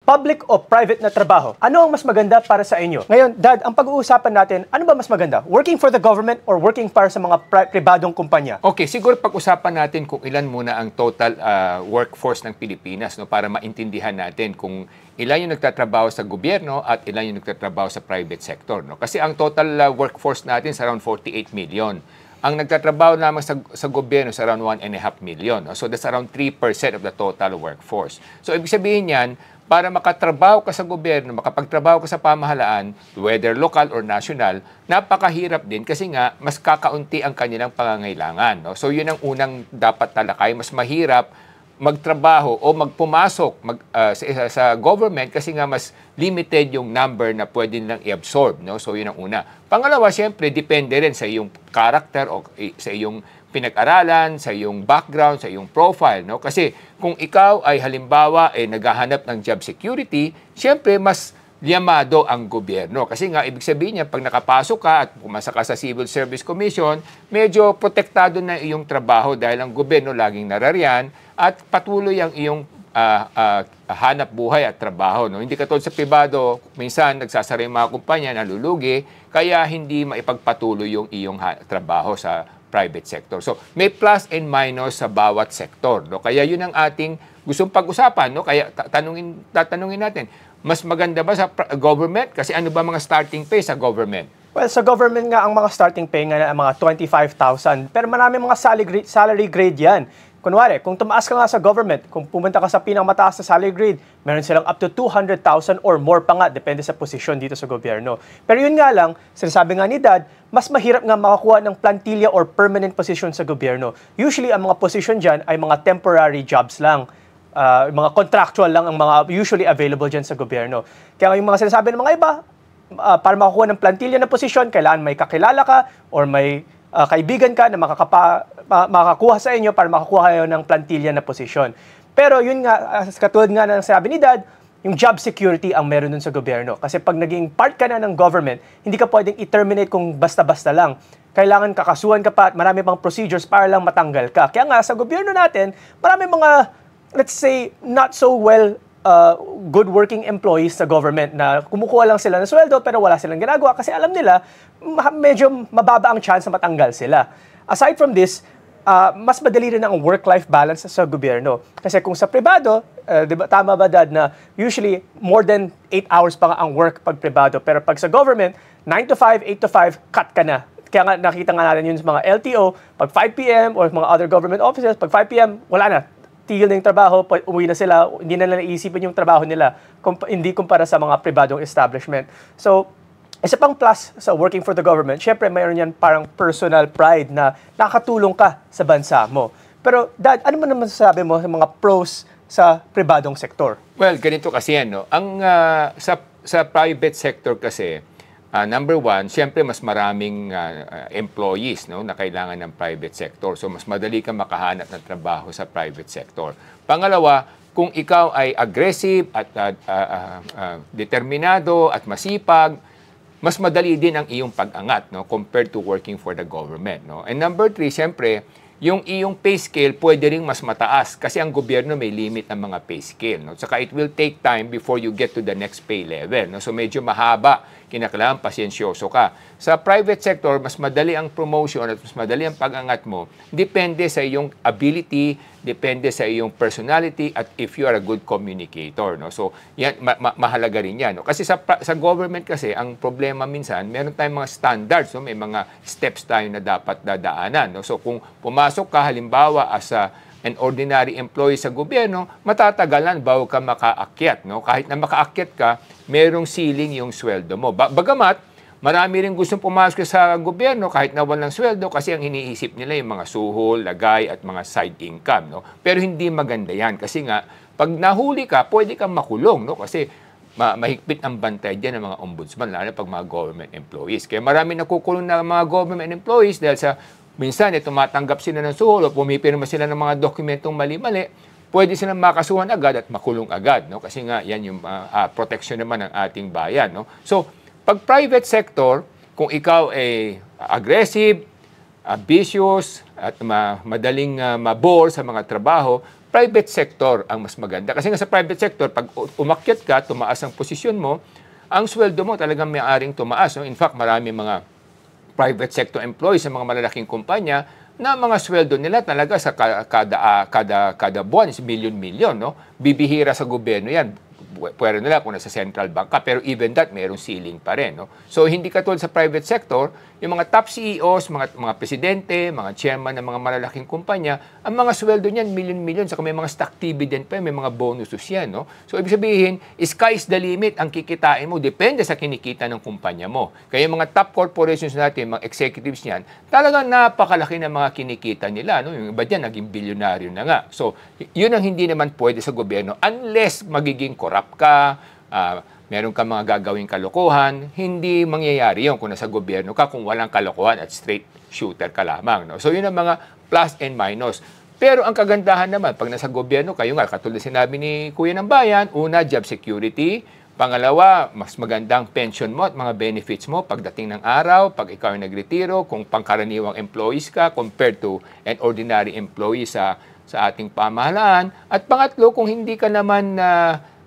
public o private na trabaho, ano ang mas maganda para sa inyo? Ngayon, Dad, ang pag-uusapan natin, ano ba mas maganda? Working for the government or working para sa mga pribadong kumpanya? Okay, siguro pag-usapan natin kung ilan muna ang total workforce ng Pilipinas, no, para maintindihan natin kung ilan yung nagtatrabaho sa gobyerno at ilan yung nagtatrabaho sa private sector. No? Kasi ang total workforce natin is around 48 million. Ang nagtatrabaho naman sa gobyerno is around 1.5 million. No? So that's around 3% of the total workforce. So ibig sabihin yan, para makatrabaho ka sa gobyerno, makapagtrabaho ka sa pamahalaan, whether local or national, napakahirap din kasi nga mas kakaunti ang kanilang pangangailangan. No? So yun ang unang dapat talakay. Mas mahirap magtrabaho o magpumasok sa government kasi nga mas limited yung number na pwede nilang i-absorb. No? So yun ang una. Pangalawa, siyempre, depende rin sa iyong character o sa iyong pinag-aralan, sa iyong background, sa iyong profile. No? Kasi kung ikaw ay halimbawa naghahanap ng job security, siyempre mas liyamado ang gobyerno. Kasi nga, ibig sabihin niya, pag nakapasok ka at pumasa ka sa Civil Service Commission, medyo protektado na iyong trabaho dahil ang gobyerno laging narariyan at patuloy ang iyong hanap buhay at trabaho. No? Hindi katulad sa pribado, minsan nagsasara yung mga kumpanya, nalulugi, kaya hindi maipagpatuloy yung iyong trabaho sa private sector. So, may plus and minus sa bawat sektor. No? Kaya yun ang ating gustong pag-usapan. No? Kaya tatanungin natin, mas maganda ba sa government? Kasi ano ba mga starting pay sa government? Well, sa government nga, ang mga starting pay nga mga 25,000. Pero marami mga salary grade yan. Kunwari, kung tumaas ka nga sa government, kung pumunta ka sa pinakmataas na salary grade, meron silang up to 200,000 or more pa nga, depende sa posisyon dito sa gobyerno. Pero yun nga lang, sinasabi nga ni Dad, mas mahirap nga makakuha ng plantilla or permanent position sa gobyerno. Usually, ang mga position dyan ay mga temporary jobs lang. Mga contractual lang ang mga usually available dyan sa gobyerno. Kaya yung mga sinasabi ng mga iba, para makakuha ng plantilla na posisyon, kailangan may kakilala ka or may kaibigan ka na makakuha sa inyo para makakuha kayo ng plantilla na posisyon. Pero yun nga, katulad nga ng sabi ni Dad, yung job security ang meron dun sa gobyerno. Kasi pag naging part ka na ng government, hindi ka pwedeng i-terminate kung basta-basta lang. Kailangan kakasuhan ka pa at marami pang procedures para lang matanggal ka. Kaya nga sa gobyerno natin, marami mga, let's say, not so well good working employees sa government na kumukuha lang sila ng sweldo pero wala silang ginagawa kasi alam nila medyo mababa ang chance na matanggal sila. Aside from this, mas madali rin ang work-life balance sa gobyerno. Kasi kung sa pribado, diba, tama ba Dad na usually more than 8 hours pa nga ang work pag pribado. Pero pag sa government, 9 to 5, 8 to 5, cut ka na. Kaya nga nakita nga natin yun sa mga LTO, pag 5 p.m. or mga other government offices, pag 5 p.m., wala na. Tigil na yung trabaho, uwi na sila, hindi na naisipin yung trabaho nila, hindi kumpara sa mga pribadong establishment. So, isa pang plus sa working for the government, syempre mayroon yan parang personal pride na nakatulong ka sa bansa mo. Pero Dad, ano man naman sasabi mo sa mga pros sa pribadong sektor? Well, ganito kasi yan. No? Ang, sa private sector kasi, number one, siyempre mas maraming employees no, na kailangan ng private sector. So mas madali kang makahanap ng trabaho sa private sector. Pangalawa, kung ikaw ay aggressive at determinado at masipag, mas madali din ang iyong pag-angat no, compared to working for the government. No? And number three, siyempre, yung iyong pay scale pwede ring mas mataas kasi ang gobyerno may limit ng mga pay scale. No? Saka it will take time before you get to the next pay level. No? So medyo mahaba, kinakailangan pasensyoso ka. Sa private sector, mas madali ang promotion at mas madali ang pag-angat mo. Depende sa iyong ability, depende sa iyong personality at if you are a good communicator. No? So yan, mahalaga rin yan. No? Kasi sa government kasi, ang problema minsan, meron tayong mga standards. No? May mga steps tayo na dapat dadaanan. No? So kung pumasok ka halimbawa as an ordinary employee sa gobyerno, matatagalan bago ka makaakyat. No? Kahit na makaakyat ka, merong ceiling yung sweldo mo. Bagamat, marami rin gustong pumasok sa gobyerno kahit na walang sweldo kasi ang iniisip nila yung mga suhol, lagay at mga side income. No? Pero hindi maganda yan kasi nga, pag nahuli ka, pwede kang makulong. No? Kasi mahigpit ang bantay dyan ng mga ombudsman, lalo pag mga government employees. Kaya marami nakukulong na mga government employees dahil sa minsan, tumatanggap sila ng suhol o pumipirma sila ng mga dokumentong mali-mali, pwede silang makasuhan agad at makulong agad. No? Kasi nga, yan yung protection naman ng ating bayan. No? So, pag private sector, kung ikaw ay aggressive, ambitious, at madaling mabore sa mga trabaho, private sector ang mas maganda. Kasi nga sa private sector, pag umakyat ka, tumaas ang posisyon mo, ang sweldo mo talagang may-aring tumaas. No? In fact, marami mga private sector employees sa mga malalaking kumpanya na mga sweldo nila talaga sa kada buwan is milyon-milyon. No? Bibihira sa gobyerno yan. Pwede nila kung nasa central bank ka, pero even that, mayroong ceiling pa rin. No? So, hindi katulad sa private sector, yung mga top CEOs, mga presidente, mga chairman ng mga malalaking kumpanya, ang mga sweldo niyan, milyon-milyon, saka may mga stock dividend pa, may mga bonuses yan. No? So, ibig sabihin, sky is the limit ang kikitain mo, depende sa kinikita ng kumpanya mo. Kaya yung mga top corporations natin, mga executives niyan, talagang napakalaki ng mga kinikita nila. No? Yung iba dyan, naging bilyonaryo na nga. So, yun ang hindi naman pwede sa gobyerno unless magiging corrupt ka, meron ka mga gagawing kalokohan, hindi mangyayari yun kung nasa gobyerno ka kung walang kalokohan at straight shooter ka lamang. No? So yun ang mga plus and minus. Pero ang kagandahan naman, pag nasa gobyerno kayo nga, katulad sinabi ni Kuya ng Bayan, una, job security. Pangalawa, mas magandang pension mo at mga benefits mo pagdating ng araw, pag ikaw ay nagretiro, kung pangkaraniwang employees ka compared to an ordinary employee sa ating pamahalaan. At pangatlo, kung hindi ka naman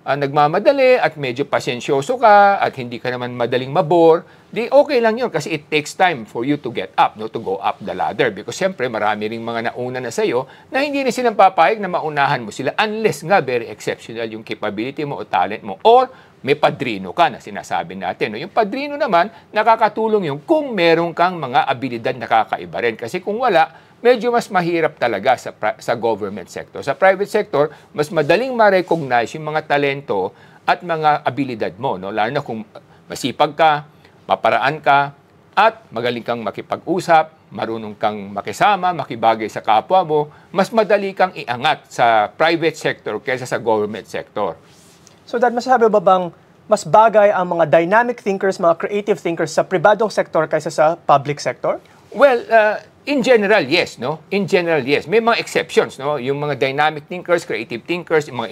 nagmamadali at medyo pasensyoso ka at hindi ka naman madaling mabore, di okay lang yun kasi it takes time for you to get up, no, to go up the ladder. Because siyempre, marami ring mga nauna na sa'yo na hindi rin silang papayag na maunahan mo sila unless nga very exceptional yung capability mo o talent mo or may padrino ka na sinasabi natin. No? Yung padrino naman, nakakatulong yung kung meron kang mga abilidad na kakaiba rin. Kasi kung wala, medyo mas mahirap talaga sa government sector. Sa private sector, mas madaling ma-recognize yung mga talento at mga abilidad mo. No? Lalo na kung masipag ka, maparaan ka, at magaling kang makipag-usap, marunong kang makisama, makibagay sa kapwa mo, mas madali kang iangat sa private sector kaysa sa government sector. So Dad, masasabi ba bang mas bagay ang mga dynamic thinkers, mga creative thinkers sa pribadong sektor kaysa sa public sector? Well, in general, yes, no? In general, yes. May mga exceptions, no? Yung mga dynamic thinkers, creative thinkers, yung mga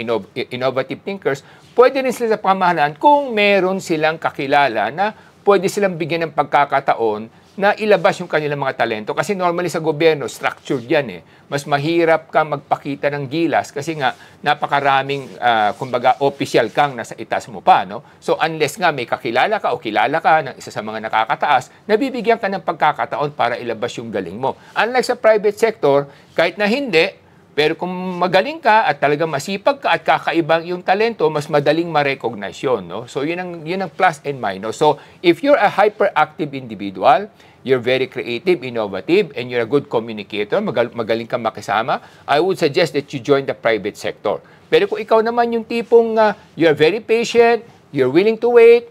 innovative thinkers, pwede rin sila sa pamahalaan kung meron silang kakilala na pwede silang bigyan ng pagkakataon na ilabas yung kanilang mga talento. Kasi normally sa gobyerno, structured yan eh. Mas mahirap kang magpakita ng gilas kasi nga napakaraming, kumbaga, official kang nasa itas mo pa, no? So unless nga may kakilala ka o kilala ka ng isa sa mga nakakataas, nabibigyan ka ng pagkakataon para ilabas yung galing mo. Unlike sa private sector, kahit na hindi, pero kung magaling ka at talagang masipag ka at kakaibang yung talento, mas madaling ma-recognize yun, no? So yun ang plus and minus. So if you're a hyperactive individual, you're very creative, innovative, and you're a good communicator, magaling kang makisama, I would suggest that you join the private sector. Pero kung ikaw naman yung tipong you're very patient, you're willing to wait,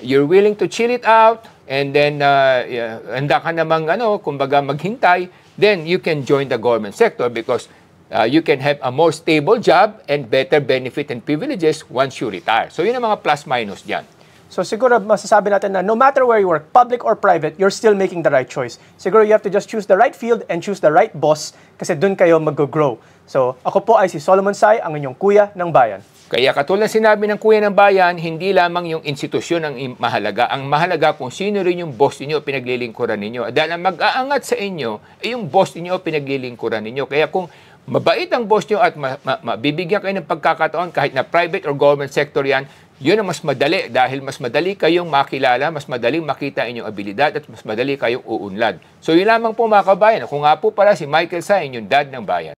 you're willing to chill it out, and then handa ka namang kumbaga maghintay, then you can join the government sector because you can have a more stable job and better benefit and privileges once you retire. So yun ang mga plus-minus dyan. So siguro masasabi natin na no matter where you work, public or private, you're still making the right choice. Siguro you have to just choose the right field and choose the right boss kasi dun kayo mag-grow. So ako po ay si Solomon Sai, ang inyong kuya ng bayan. Kaya katulad sinabi ng kuya ng bayan, hindi lamang yung institusyon ang mahalaga. Ang mahalaga kung sino rin yung boss niyo, pinaglilingkuran ninyo. Dahil ang mag-aangat sa inyo ay yung boss niyo, pinaglilingkuran ninyo. Kaya kung mabait ang boss nyo at mabibigyan kayo ng pagkakataon kahit na private or government sector yan, yun ang mas madali dahil mas madali kayong makilala, mas madaling makita inyong abilidad at mas madali kayong uunlad. So yun lamang po mga kabayan. Ako nga po pala si Michael Sa, inyong dad ng bayan.